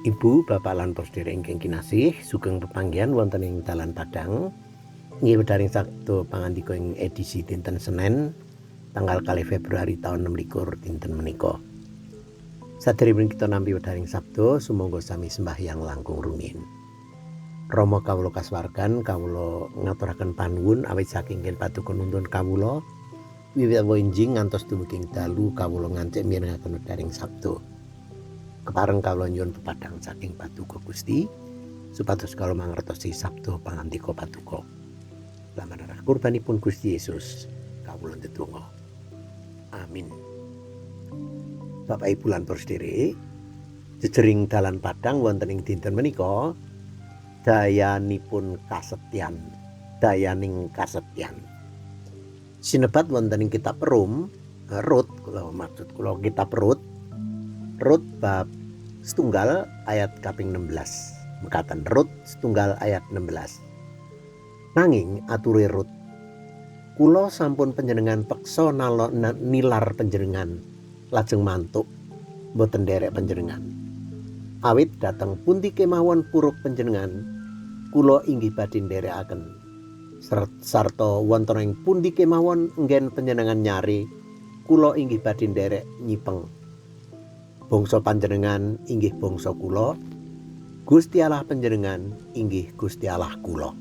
Ibu, bapak lan sedherek ingkang kinasih, sugeng pepanggihan wonten ing dalan Padang. Inggih wedharing sabda pangandika ing edisi dinten Senin, tanggal 2 Februari tahun 26 dinten menika. Saderengipun kita nampi wedharing sabda, sumangga sami sembahyang langkung rumiyin. Rama kawula kasuwargan, kawula ngaturaken panuwun awit saking ken paduka nuntun kawula wiwit enjing ngantos dumugi dalu kawula ngancik mirengaken wedharing sabda. Kepareng kawula nyuwun pepadang saking paduka Gusti supados kawula mangertosi sabda pangandika paduka. Lamarah kurbanipun Gusti Yesus kawula ndedonga. Amin. Bapak Ibu lan sedherek, jejering dalan Padang wonten ing dinten menika dayanipun kasetyan, dayaning kasetyan. Sinebat wonten ing kitab Rut, kula kitab Rut bab setunggal ayat kaping 16. Mekaten Rut setunggal ayat 16. Nanging ature Rut, kula sampun panjenengan peksa nilar panjenengan lajeng mantuk mboten nderek panjenengan. Awit dhateng pundi kemawon puruk panjenengan kula inggih badhe nderekaken. Sarta wonten ing pundi kemawon nggen panjenengan nyari kula inggih badhe nderek nyipeng. Bangsa panjenengan inggih bangsa kula, Gusti Allah panjenengan inggih Gusti Allah kula.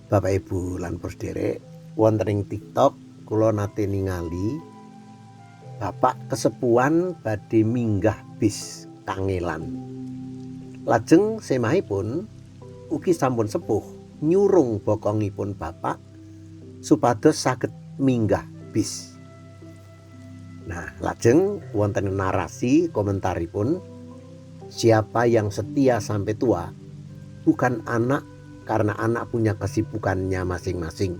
Bapak Ibu lan sedherek, wonten ing TikTok kula nate ningali bapak kesepuhan badhe minggah bis kangelan. Lajeng semahipun ugi sampun sepuh nyurung bokongipun bapak supados saged minggah bis. Nah, lajeng wonten narasi komentaripun, siapa yang setia sampai tua bukan anak karena anak punya kesibukannya masing-masing.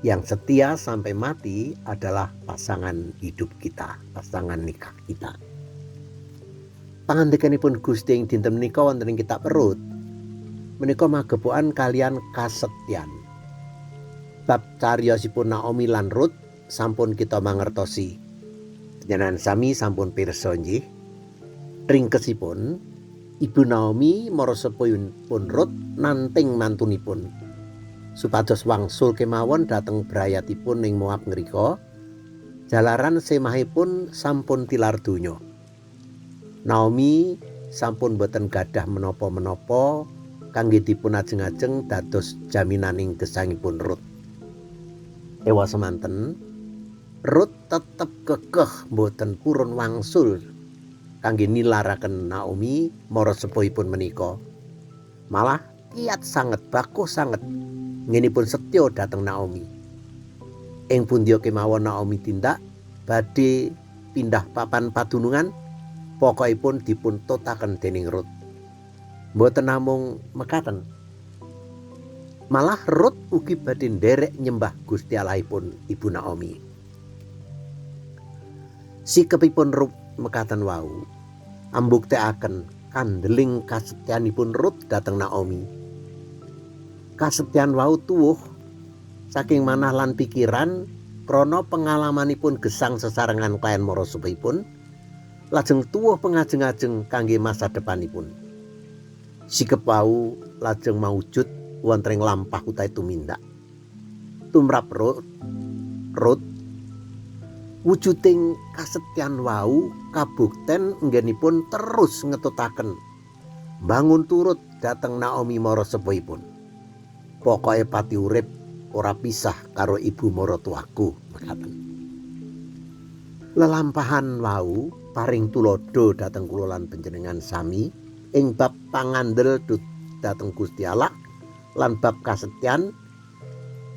Yang setia sampai mati adalah pasangan hidup kita, pasangan nikah kita. Pangandikanipun Gusti ing dinten menika wonten ing kitab Rut menika magepokan kalian kasetyan. Bab cariyosipun Naomi lan Rut sampun kita mangertosi. Panjenengan sami sampun pirsa nggih. Ringkesipun Ibu Naomi mara sepuyunipun Rut nanting mantunipun supados wangsul kemawon dhateng brayatipun ing Moab ngrika jalaran semahipun sampun tilar donya. Naomi sampun boten gadah menapa-menapa kangge dipun ajeng-ajeng dados jaminaning gesangipun Rut. Ewa semanten Rut tetep kekeh mboten purun wangsul kangge nilaraken Naomi mara sepuhipun menika. Malah kiyat sanget, bakuh sanget ngenipun setya dhateng Naomi. Ing pundi kemawon Naomi tindak badhe pindah papan padunungan, pokokipun dipun totaken dening Rut. Mboten namung mekaten, malah Rut ugi badhe nderek nyembah Gusti Allahipun Ibu Naomi. Sikepipun Rut mekaten wau ambuktekaken kandeling kasetyanipun Rut dhateng Naomi. Kasetyan wau tuwuh saking manah lan pikiran krana pengalamanipun gesang sesarengan kaliyan mara sepuhipun, lajeng tuwuh pengajeng-ajeng kangge masa depanipun. Sikep wau lajeng maujud wonten ing lampah utahe tumindak. Tumrap Rut wujuding kasetyan wau kabukten nggenipun terus ngetutaken bangun turut dhateng Naomi mara sepuhipun. Pokoke pati urip ora pisah karo ibu mara tuaku mekaten. Lelampahan wau paring tulodo dhateng kula lan panjenengan sami ing bab pangandel dhateng Gusti Allah lan bab kasetyan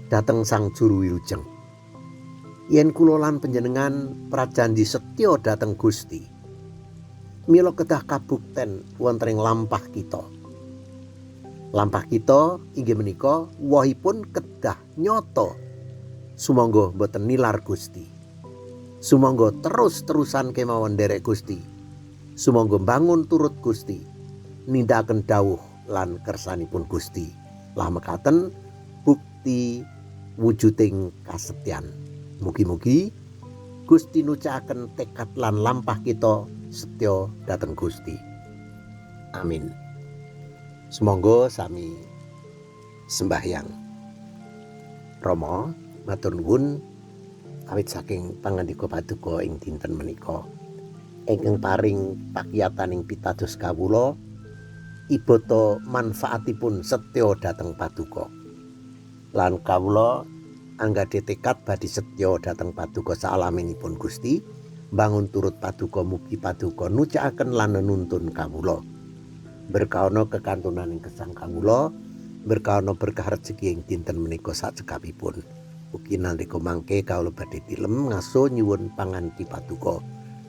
dhateng Sang Juru Wilujeng. Yen kula lan panjenengan prajanji setya dhateng Gusti, mila kedah kabukten wonten ing lampah kita. Lampah kita inggih menika wohipun kedah nyata. Sumangga boten nilar Gusti. Sumangga terus-terusan kemawon nderek Gusti. Sumangga bangun turut Gusti. Nindakaken dawuh lan kersanipun Gusti. Lah mekaten bukti wujuding kasetyan. Mugi-mugi Gusti nucakaken tekad lan lampah kita setya dhateng Gusti. Amin. Sumangga sami sembahyang. Rama matur nuwun awit saking pangandika paduka ing dinten menika ingkang paring pakiyataning pitados kawula ibata manfaatipun setya dhateng paduka. Lan kawula anggadhe tekad badhe setya dhateng paduka saalaminipun Gusti, mbangun turut paduka mugi paduka nucakaken lan nuntun kawula. Berkaono kekantunaning gesang kawula, berkaono berkah rejeki ing dinten menika sakcekapipun. Ugi nalika mangke kawula badhe tilem ngaso nyuwun panganti paduka.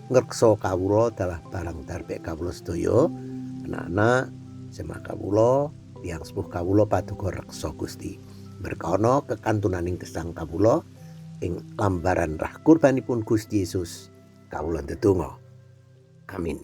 Ngreksa kawula dalah barang darbek kawula sedaya, anak-anak jemaah kawula, tiyang sepuh kawula paduka reksa Gusti. Berkaono kekantunaning gesang kawula ing lambaran rah kurbanipun Gusti Yesus kawula ndedonga. Amin.